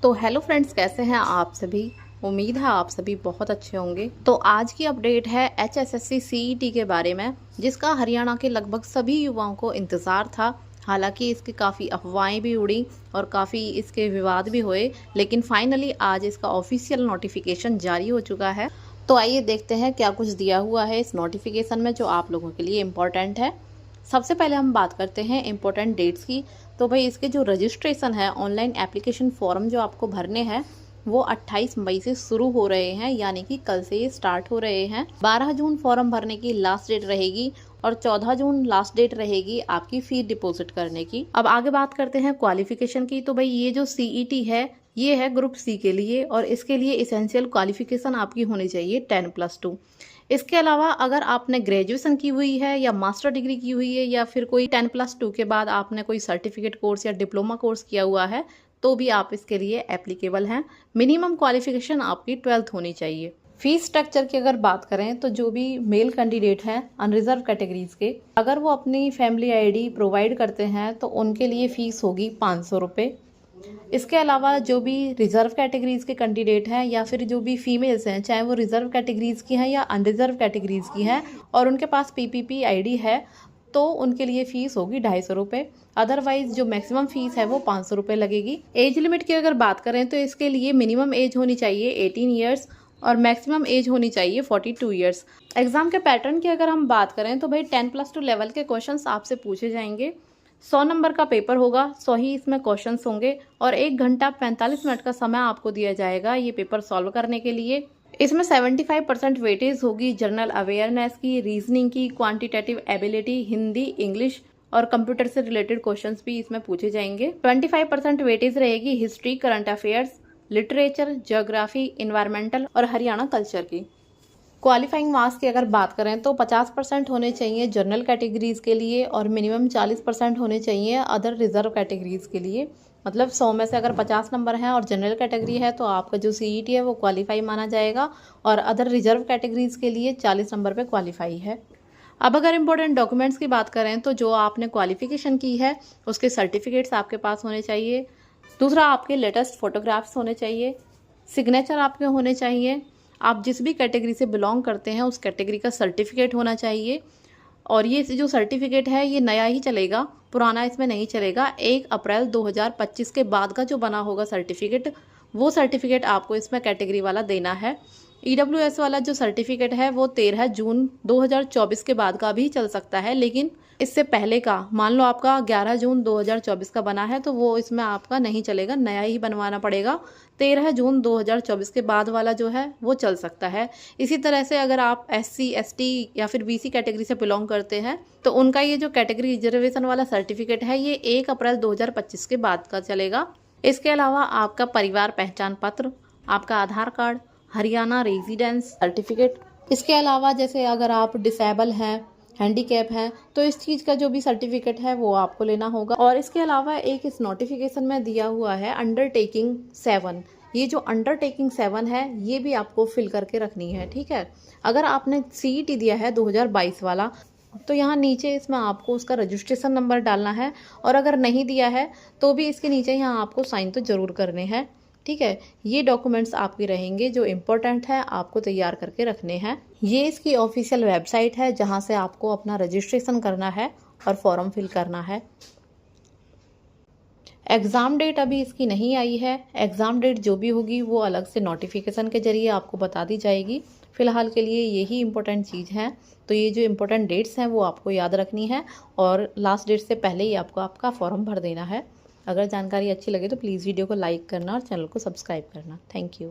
तो hello friends, कैसे हैं आप सभी। उम्मीद है आप सभी बहुत अच्छे होंगे। तो आज की अपडेट है HSSC CET के बारे में, जिसका हरियाणा के लगभग सभी युवाओं को इंतज़ार था। हालांकि इसकी काफ़ी अफवाहें भी उड़ी और काफ़ी इसके विवाद भी हुए, लेकिन फाइनली आज इसका ऑफिशियल नोटिफिकेशन जारी हो चुका है। तो आइए देखते हैं क्या कुछ दिया हुआ है इस नोटिफिकेशन में जो आप लोगों के लिए इम्पोर्टेंट है। सबसे पहले हम बात करते हैं इम्पोर्टेंट डेट्स की। तो भाई इसके जो रजिस्ट्रेशन है, ऑनलाइन एप्लीकेशन फॉर्म जो आपको भरने हैं वो 28 मई से शुरू हो रहे हैं, यानी कि कल से ये स्टार्ट हो रहे हैं। 12 जून फॉर्म भरने की लास्ट डेट रहेगी और 14 जून लास्ट डेट रहेगी आपकी फी डिपॉजिट करने की। अब आगे बात करते हैं क्वालिफिकेशन की। तो भाई ये जो CET है ये है ग्रुप C के लिए और इसके लिए इसेंशियल क्वालिफिकेशन आपकी होनी चाहिए 10+2। इसके अलावा अगर आपने ग्रेजुएशन की हुई है या मास्टर डिग्री की हुई है या फिर कोई 10+2 के बाद आपने कोई सर्टिफिकेट कोर्स या डिप्लोमा कोर्स किया हुआ है तो भी आप इसके लिए एप्लीकेबल हैं। मिनिमम क्वालिफिकेशन आपकी 12th होनी चाहिए। फीस स्ट्रक्चर की अगर बात करें तो जो भी मेल कैंडिडेट हैं अनरिजर्व कैटेगरीज के, अगर वो अपनी फैमिली ID प्रोवाइड करते हैं तो उनके लिए फीस होगी 500 रुपये। इसके अलावा जो भी रिजर्व कैटेगरीज के कैंडिडेट हैं या फिर जो भी फीमेल्स हैं, चाहे वो रिजर्व कैटेगरीज की हैं या अनरिजर्व कैटेगरीज की हैं और उनके पास PPP ID है तो उनके लिए फ़ीस होगी 250 रुपये। अदरवाइज जो मैक्सिमम फ़ीस है वो 500 रुपये लगेगी। एज लिमिट की अगर बात करें तो इसके लिए मिनिमम एज होनी चाहिए 18 ईयर्स और मैक्सिमम एज होनी चाहिए 42 ईयर्स। एग्जाम के पैटर्न की अगर हम बात करें तो भाई 10+2 लेवल के क्वेश्चंस आपसे पूछे जाएंगे। 100 नंबर का पेपर होगा, 100 ही इसमें क्वेश्चंस होंगे और 1 घंटा 45 मिनट का समय आपको दिया जाएगा ये पेपर सॉल्व करने के लिए। इसमें 75% वेटेज होगी जनरल अवेयरनेस की, रीजनिंग की, क्वांटिटेटिव एबिलिटी, हिंदी, इंग्लिश और कंप्यूटर से रिलेटेड क्वेश्चंस भी इसमें पूछे जाएंगे। 25% वेटेज रहेगी history, current affairs, literature, geography, environmental और हरियाणा कल्चर की। क्वालिफाइंग मार्क्स की अगर बात करें तो 50% होने चाहिए जनरल कैटेगरीज के लिए और मिनिमम 40% होने चाहिए अदर रिजर्व कैटेगरीज के लिए। मतलब 100 में से अगर 50 नंबर हैं और जनरल कैटेगरी है तो आपका जो CET है वो क्वालिफाई माना जाएगा और अदर रिजर्व कैटेगरीज के लिए 40 नंबर पे क्वालिफाई है। अब अगर इम्पोर्टेंट डॉक्यूमेंट्स की बात करें तो जो आपने क्वालिफिकेशन की है उसके सर्टिफिकेट्स आपके पास होने चाहिए। दूसरा, आपके लेटेस्ट फोटोग्राफ्स होने चाहिए, सिग्नेचर आपके होने चाहिए, आप जिस भी कैटेगरी से बिलोंग करते हैं उस कैटेगरी का सर्टिफिकेट होना चाहिए और ये जो सर्टिफिकेट है ये नया ही चलेगा, पुराना इसमें नहीं चलेगा। 1 अप्रैल 2025 के बाद का जो बना होगा सर्टिफिकेट वो सर्टिफिकेट आपको इसमें कैटेगरी वाला देना है। EWS वाला जो सर्टिफिकेट है वो 13 जून 2024 के बाद का भी चल सकता है, लेकिन इससे पहले का, मान लो आपका 11 जून 2024 का बना है तो वो इसमें आपका नहीं चलेगा, नया ही बनवाना पड़ेगा। 13 जून 2024 के बाद वाला जो है वो चल सकता है। इसी तरह से अगर आप SC ST या फिर BC कैटेगरी से बिलोंग करते हैं तो उनका ये जो कैटेगरी रिजर्वेशन वाला सर्टिफिकेट है ये 1 अप्रैल 2025 के बाद का चलेगा। इसके अलावा आपका परिवार पहचान पत्र, आपका आधार कार्ड, हरियाणा रेजिडेंस सर्टिफिकेट, इसके अलावा जैसे अगर आप डिसेबल हैं, हैंडीकैप हैं तो इस चीज़ का जो भी सर्टिफिकेट है वो आपको लेना होगा। और इसके अलावा एक इस नोटिफिकेशन में दिया हुआ है अंडरटेकिंग 7। ये जो अंडरटेकिंग 7 है ये भी आपको फिल करके रखनी है, ठीक है। अगर आपने CET दिया है 2022 वाला तो यहाँ नीचे इसमें आपको उसका रजिस्ट्रेशन नंबर डालना है और अगर नहीं दिया है तो भी इसके नीचे यहाँ आपको साइन तो ज़रूर करने हैं, ठीक है। ये डॉक्यूमेंट्स आपके रहेंगे जो इम्पोर्टेंट है, आपको तैयार करके रखने हैं। ये इसकी ऑफिशियल वेबसाइट है जहाँ से आपको अपना रजिस्ट्रेशन करना है और फॉर्म फिल करना है। एग्ज़ाम डेट अभी इसकी नहीं आई है, एग्ज़ाम डेट जो भी होगी वो अलग से नोटिफिकेशन के जरिए आपको बता दी जाएगी। फ़िलहाल के लिए यही इंपॉर्टेंट चीज़ है। तो ये जो इंपॉर्टेंट डेट्स हैं वो आपको याद रखनी है और लास्ट डेट से पहले ही आपको आपका फॉर्म भर देना है। अगर जानकारी अच्छी लगे तो प्लीज़ वीडियो को लाइक करना और चैनल को सब्सक्राइब करना। Thank you.